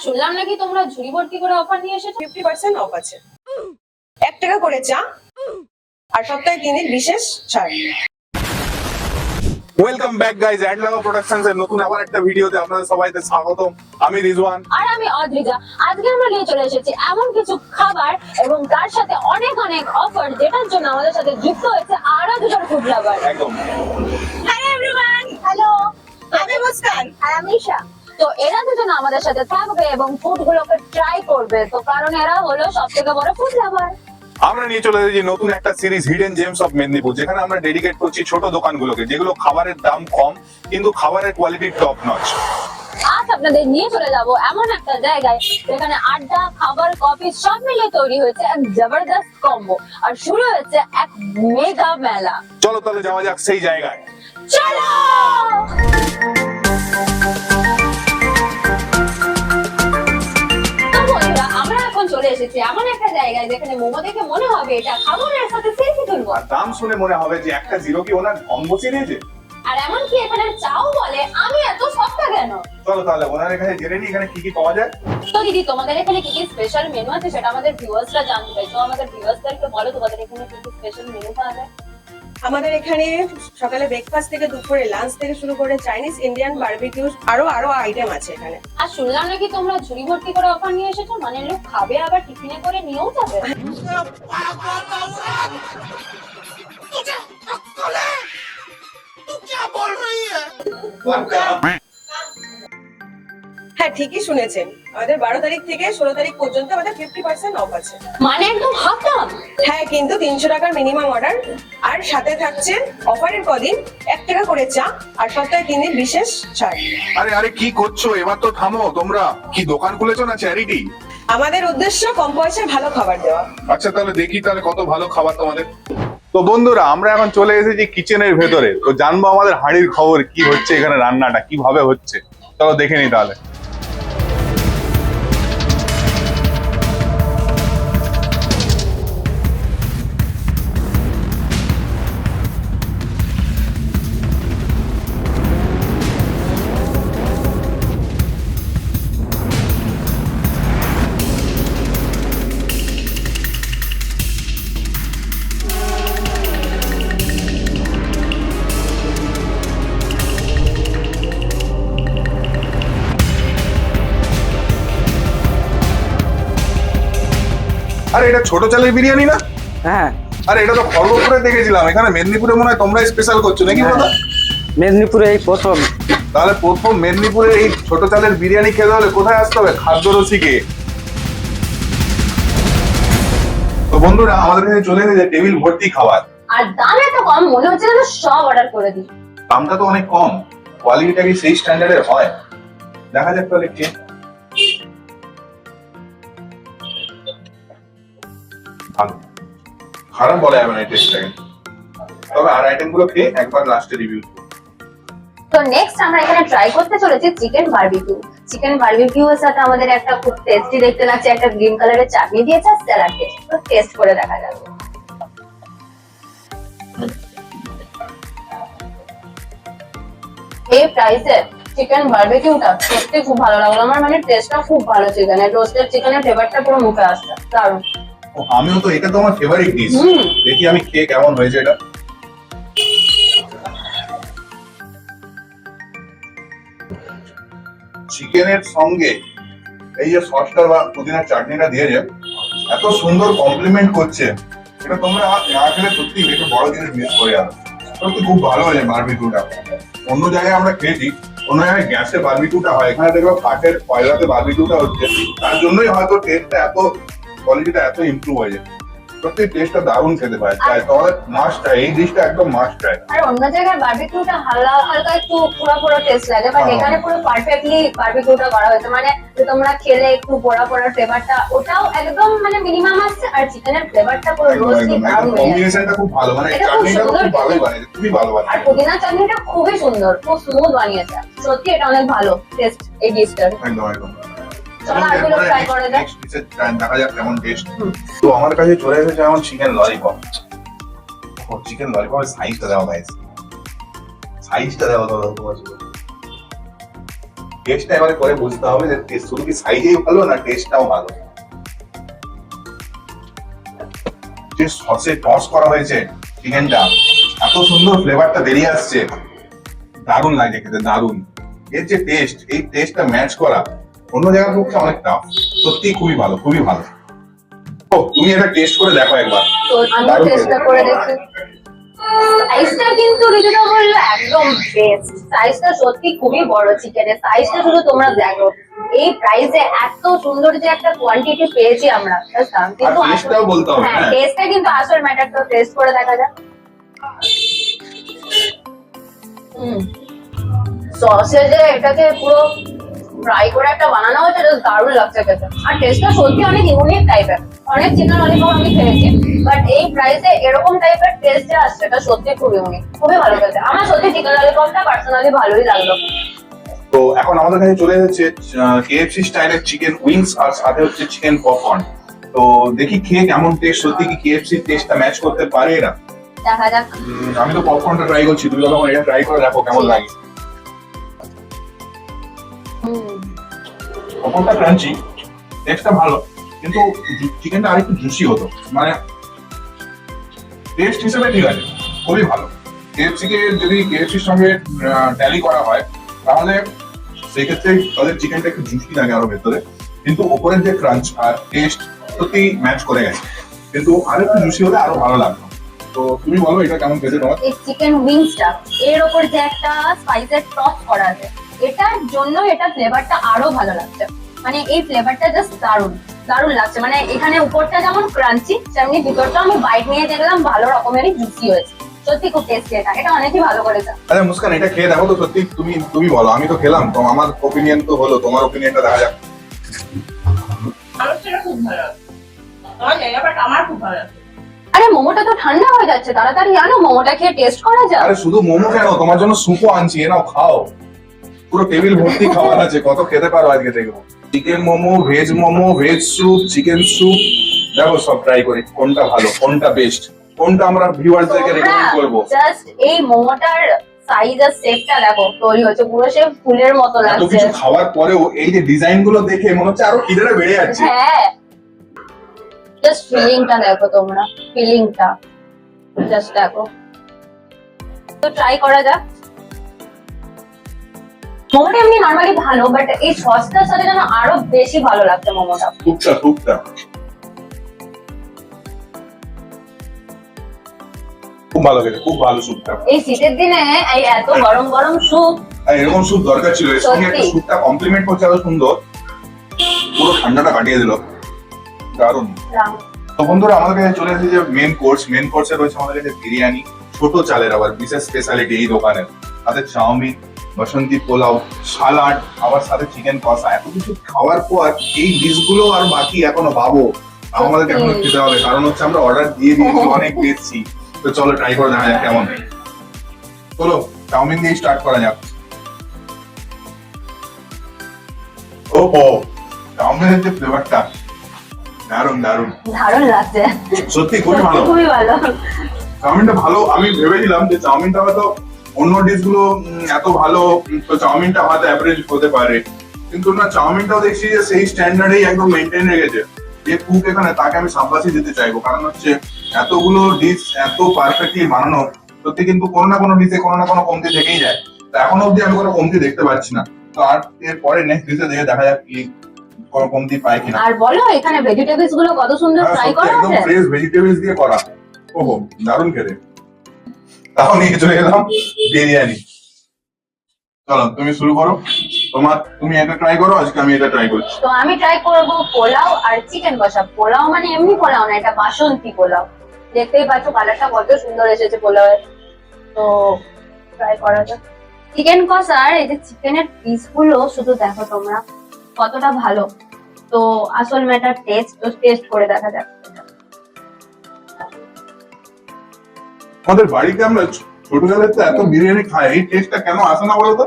শুনলাম নাকি তোমরা ঝুড়ি ভর্তি করে অফার নিয়ে এসেছো। 50% অফ আছে, 1 টাকা করে চা, আর সপ্তাহে 3 দিন বিশেষ ছাড়। Welcome back guys, ad lava productions এর নতুন আবার একটা ভিডিওতে আপনাদের সবাইকে স্বাগতম। আমি রিজওয়ান আর আমি অদ্রিজা। আজকে আমরা নিয়ে চলে এসেছি এমন কিছু খাবার এবং তার সাথে অনেক অনেক অফার, যেটার জন্য আমাদের সাথে যুক্ত হয়েছে আরো দুজন ফুড লাভার। একদম। হাই এভরিওয়ান, হ্যালো, আমি মুস্কান। আর আমি ঈশা। তো এরা দুজন আমাদের সাথে থাকবে এবং ফুড গুলোকে ট্রাই করবে, তো কারণ এরা হলো সবথেকে বড় ফুড লাভার। আমরা নিয়ে চলে এসেছি নতুন একটা series hidden James of Medinipur, যেখানে আমরা ডেডিকেট করছি ছোট দোকানগুলোকে, যেগুলো খাবারের দাম কম কিন্তু খাবারের কোয়ালিটি টপ নচ। আজ আপনাদের নিয়ে চলে যাব এমন একটা জায়গায় যেখানে আড্ডা, খাবার, কফি সব মিলিয়ে তৈরি হয়েছে এক জবরদস্ত কম্বো, আর শুরু হয়েছে এক মেগা মেলা। চলো তাহলে যাওয়া যাক সেই জায়গায়। চলো। তো বন্ধুরা, আমরা এখন চলে এসেছি এমন একটা জায়গায় যেখানে মোমো দেখে মনে হবে এটা খাবো না, এর সাথে সেলফি তুলবো। আর দাম শুনে মনে হবে যে একটা জিরো কি ওনার কম বসিয়ে দিয়েছে। আর এমনকি এখানে চাও বলে আমি এত সস্তা কেন। চলো তাহলে ওনার এখানে জেনে নিই এখানে কি কি পাওয়া যায়। তো দিদি, তোমাদের এখানে কি কি স্পেশাল মেনু আছে সেটা আমাদের ভিউয়ার্সরা জানতে চাই। তো আমাদের ভিউয়ার্সদেরকে বলো তোমাদের এখানে কি কি স্পেশাল মেনু পাওয়া যায়। আমাদের এখানে সকালে ব্রেকফাস্ট থেকে দুপুরে লাঞ্চ থেকে শুরু করে চাইনিজ, ইন্ডিয়ান, বারবিকিউ আরো আইটেম আছে এখানে। আর শুনলাম নাকি তোমরা ঝুড়ি ভর্তি করে অফার নিয়ে এসেছো, মানে লোক খাবে আবার টিফিনে করে নিয়েও যাবে। হ্যাঁ, ঠিকই শুনেছেন, আমাদের 12 তারিখ থেকে 16 তারিখ পর্যন্ত আমাদের 50% অফ আছে। মানে একদম হাফ দাম। হ্যাঁ, কিন্তু 300 টাকার মিনিমাম অর্ডার, আর সাথে থাকছে অফারের কদিন 1 টাকা করে চা, আর সপ্তাহে 3 দিন বিশেষ ছাড়। আরে আরে কি করছো, এবার তো থামো। তোমরা কি দোকান খুলেছো না চ্যারিটি? আমাদের উদ্দেশ্য কম পয়সায় ভালো খাবার দেওয়া। আচ্ছা তাহলে দেখি তাহলে কত ভালো খাবার তোমাদের। তো বন্ধুরা, আমরা এখন চলে এসেছি কিচেনের ভেতরে, তো জানবো আমাদের হাঁড়ির খবর কি হচ্ছে, এখানে রান্নাটা কিভাবে হচ্ছে। চলো দেখে নি তাহলে। আরে এটা ছোট চালের বিরিয়ানি না? হ্যাঁ, আরে এটা তো খড়গপুরে দেখেছিলাম, এখানে মেদিনীপুরে মনে হয় তোমরা স্পেশাল করছো নাকি বলো? মেদিনীপুরে এই প্রথম। তাহলে প্রথম মেদিনীপুরে এই ছোট চালের বিরিয়ানি খেতে হলে কোথায় আসতে হবে? খাদ্য রসিকে। তো বন্ধুরা, আমাদের কাছে চলে এসেছে টেবিল ভর্তি খাবার। আর দাম এত কম, মনে হচ্ছে যেন সব অর্ডার করে দিই। দামটা তো অনেক কম, কোয়ালিটিটা কি সেই স্ট্যান্ডার্ডের হয়? দেখা যাক তাহলে কি। ভালো, খারাপ বলা যাবে না এই টেস্টটাকে, তবে আর আইটেম গুলো খেয়ে একবার লাস্টে রিভিউ। তো নেক্সট আমরা এখানে ট্রাই করতে চলেছি চিকেন বারবিকিউ। চিকেন বারবিকিউ এর সাথে আমাদের একটা খুব টেস্টি দেখতে লাগছে একটা গ্রিন কালারের চাটনি দিয়েছে, স্যালাড দিয়েছে। তো টেস্ট করে দেখা যাবে। এই প্রাইসে চিকেন বারবিকিউটা সত্যি খুব ভালো লাগলো আমার, মানে টেস্টটা খুব ভালো, চিকেনের রোস্টেড চিকেনের ফ্লেভারটা পুরো মুখে আসছে, দারুণ। আমিও তো, এটা তো আমার ফেভারিট ডিশ। দেখি আমি খেয়ে কেমন হয়েছে এটা। চিকেনের সঙ্গে এই যে সসটা বা পুদিনার চাটনিটা দিয়েছে, এত সুন্দর কমপ্লিমেন্ট করছে, এটা তোমরা না খেলে সত্যি একটু বড় জিনিস মিস করে যাবে। সত্যি খুব ভালো হয়েছে বারবিকিউটা। অন্য জায়গায় আমরা খেয়েছি, অন্য জায়গায় গ্যাসে বারবিকিউটা হয়, এখানে দেখো কাঠের কয়লাতে বারবিকিউটা হচ্ছে, তার জন্যই হয়তো টেস্টটা এত, কোয়ালিটিটা এত ইমপ্রুভ হয়েছে। সত্যি টেস্টটা দারুণ খেতে পারে, তাই তোমাদের মাস্ট ট্রাই, এই ডিশটা একদম মাস্ট ট্রাই। আর অন্য জায়গায় বারবিকিউটা হালকা হালকা একটু পোড়া পোড়া টেস্ট লাগে, বাট এখানে পুরো পারফেক্টলি বারবিকিউটা করা হয়েছে, মানে যে তোমরা খেলে একটু পোড়া পোড়া ফ্লেভারটা ওটাও একদম মানে মিনিমাম আসছে, আর চিকেনের ফ্লেভারটা পুরো রোস্টি দারুণ হয়ে গেছে। কম্বিনেশনটা খুব ভালো, মানে চাটনিটা খুব ভালোই বানিয়েছে, খুবই ভালো আর বানিয়েছে। পুদিনা চাটনিটা খুবই সুন্দর, খুব স্মুথ বানিয়েছে, সত্যি এটা অনেক ভালো টেস্ট এই ডিশটার। একদম একদম। চলো আরগুলো ট্রাই করা যাক। নেক্সট ডিশে দেখা যাক কেমন টেস্ট। তো আমার কাছে চলে এসেছে যেমন চিকেন ললিপপ। ও চিকেন ললিপপের সাইজটা দাও গাইস, সাইজটা দাও দাও তোমার। টেস্টটা এবারে করে বুঝতে হবে যে টেস্ট শুধু কি সাইজেই ভালো না টেস্টটাও ভালো। যে সসে টস করা হয়েছে চিকেনটা, এত সুন্দর ফ্লেভারটা বেরিয়ে আসছে, দারুণ লাগছে খেতে, দারুণ। এর যে টেস্ট, এই টেস্টটা ম্যাচ করা অন্য জায়গার পক্ষে অনেক টাফ। সত্যি খুবই ভালো, খুবই ভালো। ও তুমি এটা টেস্ট করে দেখো একবার। তো আমি দারুণ চেষ্টা খেতে। করে দেখি। সাইজটা কিন্তু ঋতুটা বললো একদম বেস্ট, সাইজটা সত্যি খুবই বড় চিকেনের সাইজটা, শুধু তোমরা দেখো এই প্রাইসে এত সুন্দর যে একটা কোয়ান্টিটি পেয়েছি আমরা, কিন্তু আর টেস্টটাও বলতে হবে, হ্যাঁ হ্যাঁ। টেস্টটা কিন্তু আসল ম্যাটার, তো টেস্ট করে দেখা যাক। সসে যে এটাকে পুরো ফ্রাই করে একটা বানানো হয়েছে, জাস্ট দারুণ লাগছে খেতে। আর টেস্টটা সত্যি অনেক ইউনিক টাইপের। অনেক চিকেন ললিপপ আমি খেয়েছি, বাট এই প্রাইসে এরকম টাইপের টেস্ট যে আসছে এটা সত্যি খুব ইউনিক, খুবই ভালো খেতে। আমার সত্যি চিকেন ললিপপটা পার্সোনালি ভালোই লাগলো। তো এখন আমাদের কাছে চলে এসেছে KFC স্টাইলের চিকেন উইংস আর সাথে হচ্ছে চিকেন পপকর্ন। তো দেখি খেয়ে কেমন টেস্ট, সত্যি কি KFC টেস্টটা ম্যাচ করতে পারে এরা। দেখা যাক। আমি তো পপকর্নটা ট্রাই করছি, তুমি তখন এটা ট্রাই করে দেখো কেমন লাগে। পপকর্নটা ক্রাঞ্চি, টেস্টটা ভালো, কিন্তু চিকেনটা আরেকটু জুসি হতো। মানে টেস্ট হিসেবে ঠিক আছে, খুবই ভালো। KFC কে যদি KFCর সঙ্গে ট্যালি করা হয় তাহলে সেক্ষেত্রে তাদের চিকেনটা একটু জুসি লাগে আরো ভেতরে, কিন্তু ওপরের যে ক্রাঞ্চ আর টেস্ট সত্যি ম্যাচ করে গেছে, কিন্তু আরো একটু জুসি হলে আরো ভালো লাগতো। তো তুমি বলো এটা কেমন খেতে তোমার? এই চিকেন উইংসটা এর উপর যে একটা স্পাইসের টস করা আছে, এটার জন্য এটা ফ্লেভারটা আরো ভালো লাগছে। মানে এই ফ্লেভারটা জাস্ট দারুণ দারুণ লাগছে। মানে এখানে উপরটা যেমন ক্রাঞ্চি, তেমনি ভিতরটা আমি বাইট নিয়ে দেখলাম ভালো রকমেরই জুসি হয়েছে। সত্যি খুব টেস্টি, এটা অনেকই ভালো করেছে। আচ্ছা মুস্কান, এটা খেয়ে দেখো তো, সত্যি তুমি বলো। আমি তো খেলাম, তো আমার ওপিনিয়ন তো হলো, তোমার ওপিনিয়নটা দেখা যাক। আমার সেটা খুব ভালো লাগে, আমার জায়গা বাট আমার খুব ভালো লাগে। আরে মোমোটা তো ঠান্ডা হয়ে যাচ্ছে, তাড়াতাড়ি আনো, মোমোটা খেয়ে টেস্ট করা যাক। আরে শুধু মোমো কেন, তোমার জন্য স্যুপও আনছি, এ নাও খাও। পুরো টেবিল ভর্তি খাবার আছে, কত খেতে পারো আজকে দেখবো। Chicken momo, veg soup, chicken soup, দেখো সব ট্রাই করি কোনটা ভালো, কোনটা বেস্ট, কোনটা আমরা ভিউয়ার্সদেরকে রেকমেন্ড করবো। জাস্ট এই মোমোটার সাইজ আর শেপটা দেখো তৈরি হচ্ছে, পুরো সে ফুলের মতো এত লাগছে। কিছু খাওয়ার পরেও এই যে ডিজাইন গুলো দেখে মনে হচ্ছে আরো খিদেটা বেড়ে যাচ্ছে। হ্যাঁ, জাস্ট ফিলিংটা দেখো তোমরা, ফিলিংটা জাস্ট দেখো। তো ট্রাই করা যাক। মোমোটা এমনি নরমালি ভালো, বাট এই সসটার সাথে যেন আরো বেশি ভালো লাগছে মোমোটা। স্যুপটা খুব ভালো খেতে, খুব ভালো স্যুপটা। এই শীতের দিনে এই এত গরম গরম স্যুপ, আর এরকম স্যুপ দরকার ছিল, এর সঙ্গে একটা সত্যি। স্যুপটা কমপ্লিমেন্ট করছে এত সুন্দর, পুরো ঠান্ডাটা কাটিয়ে দিল, দারুণ। তো বন্ধুরা আমাদের কাছে চলে এসেছে মেন কোর্সে রয়েছে আমাদের কাছে বিরিয়ানি, ছোট চালের আবার বিশেষ স্পেশালিটি এই দোকানের, সাথে চাউমিন, বাসন্তী পোলাও, সালাড, আবার সাথে চিকেন কষা। এত কিছু খাওয়ার পর এই ডিশগুলো আর বাকি এখনো ভাবো, আমাদেরকে এখনো খেতে হবে, কারণ হচ্ছে আমরা অর্ডার দিয়ে দিয়েছি, অনেক পেয়েছি। তো চলো ট্রাই করে দেখা যাক কেমন। চলো চাউমিন দিয়ে স্টার্ট করা যাক। ওহো, চাউমিনের যে ফ্লেভারটা দারুণ দারুণ, দারুণ লাগছে, সত্যি খুবই ভালো। খুবই ভালো। চাউমিনটা ভালো, আমি ভেবেছিলাম যে চাউমিনটা হয়তো অন্য ডিশ গুলো এত ভালো, তো চাউমিনটা হয়তো অ্যাভারেজ হতে পারে, কিন্তু না, চাউমিনটাও দেখছি যে সেই স্ট্যান্ডার্ডেই একদম মেনটেন রেখেছে। যে কুক এখানে, তাকে আমি সাব্বাসি দিতে চাইবো, কারণ হচ্ছে এতগুলো ডিশ এত পারফেক্টলি বানানো, সত্যি কিন্তু কোনো না কোনো ডিশে কোনো না কোনো কমতি থেকেই যায়। তো এখনো অব্দি আমি কোনো কমতি দেখতে পাচ্ছি না। তো আর এরপরে নেক্সট ডিশে দেখে দেখা যাক কি কোনো কমতি পায় কিনা। আর বলো এখানে ভেজিটেবলস গুলো কত সুন্দর হ্যাঁ, ফ্রাই সত্যি করা একদম আছে। ফ্রেশ ভেজিটেবলস দিয়ে করা। ওহো, দারুণ খেতে। তাও নিয়ে চলে এলাম বিরিয়ানি। চলো তুমি শুরু করো, তুমি এটা ট্রাই করো, আজকে আমি এটা ট্রাই করছি। তো আমি ট্রাই করবো পোলাও আর চিকেন কষা। পোলাও মানে এমনি পোলাও না, এটা বাসন্তী পোলাও। দেখতেই পাচ্ছ কালারটা কত সুন্দর এসেছে পোলাওয়ের। তো ট্রাই করা যাক। চিকেন কষার এই যে চিকেনের পিস গুলো শুধু দেখো তোমরা কতটা ভালো। তো আসল ম্যাটার টেস্ট, তো টেস্ট করে দেখা যাক। আমাদের বাড়িতে আমরা ছোটবেলায় তো এত বিরিয়ানি খাই, এই টেস্টটা কেন আসে না বলো তো?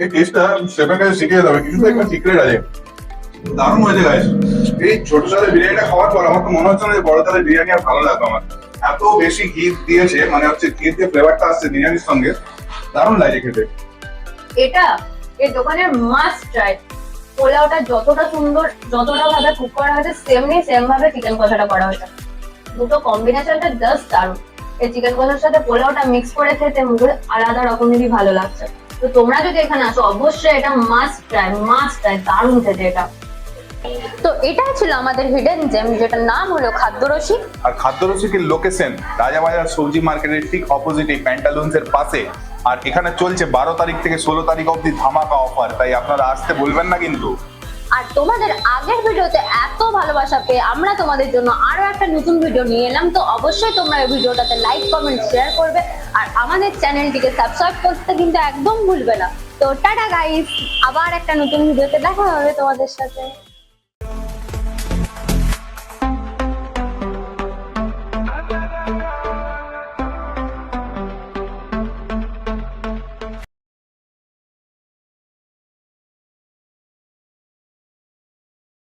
এই টেস্টটা শেফের কাছে শিখে যেতে হবে, কিছু তো একটা সিক্রেট আছে। দারুণ হয়েছে গাইস। এই ছোট চালের বিরিয়ানিটা খাওয়ার পর আমার তো মনে হচ্ছে না যে বড় চালের বিরিয়ানি আর ভালো লাগবে আমার। এত বেশি ঘি দিয়েছে, মানে হচ্ছে ঘির যে ফ্লেভারটা আসছে বিরিয়ানির সঙ্গে, দারুণ লাগে খেতে। এটা এই দোকানের মাস্ট ট্রাই। পোলাওটা যতটা সুন্দর, যতটা ভাবে কুক করা হয়েছে সেম ভাবে চিকেন কষাটা করা হয়েছে। দুটো কম্বিনেশনটা জাস্ট দারুণ। এই চিকেন কষার সাথে পোলাওটা মিক্স করে খেতে মুখে আলাদা রকমেরই ভালো লাগছে। তো তোমরা যদি এখানে আসো অবশ্যই এটা মাস্ট ট্রাই, দারুণ খেতে এটা। তো এটাই ছিল আমাদের হিডেন জেম, যেটার নাম হলো খাদ্যরসিক। আর খাদ্যরসিকের লোকেশন রাজাবাজার সবজি মার্কেটের ঠিক অপোজিটে প্যান্টালুন্স এর পাশে। আর এখানে চলছে 12 তারিখ থেকে 16 তারিখ অবধি ধামাকা অফার, তাই আপনারা আসতে বলবেন না কিন্তু। আর তোমাদের আগের ভিডিওতে এত ভালোবাসা পেয়ে আমরা তোমাদের জন্য আরো একটা নতুন ভিডিও নিয়ে এলাম। তো অবশ্যই তোমরা এই ভিডিওটাতে লাইক, কমেন্ট, শেয়ার করবে আর আমাদের চ্যানেলটিকে সাবস্ক্রাইব করতে কিন্তু একদম ভুলবে না। তো টাটা গাইস, আবার একটা নতুন ভিডিওতে দেখা হবে তোমাদের সাথে।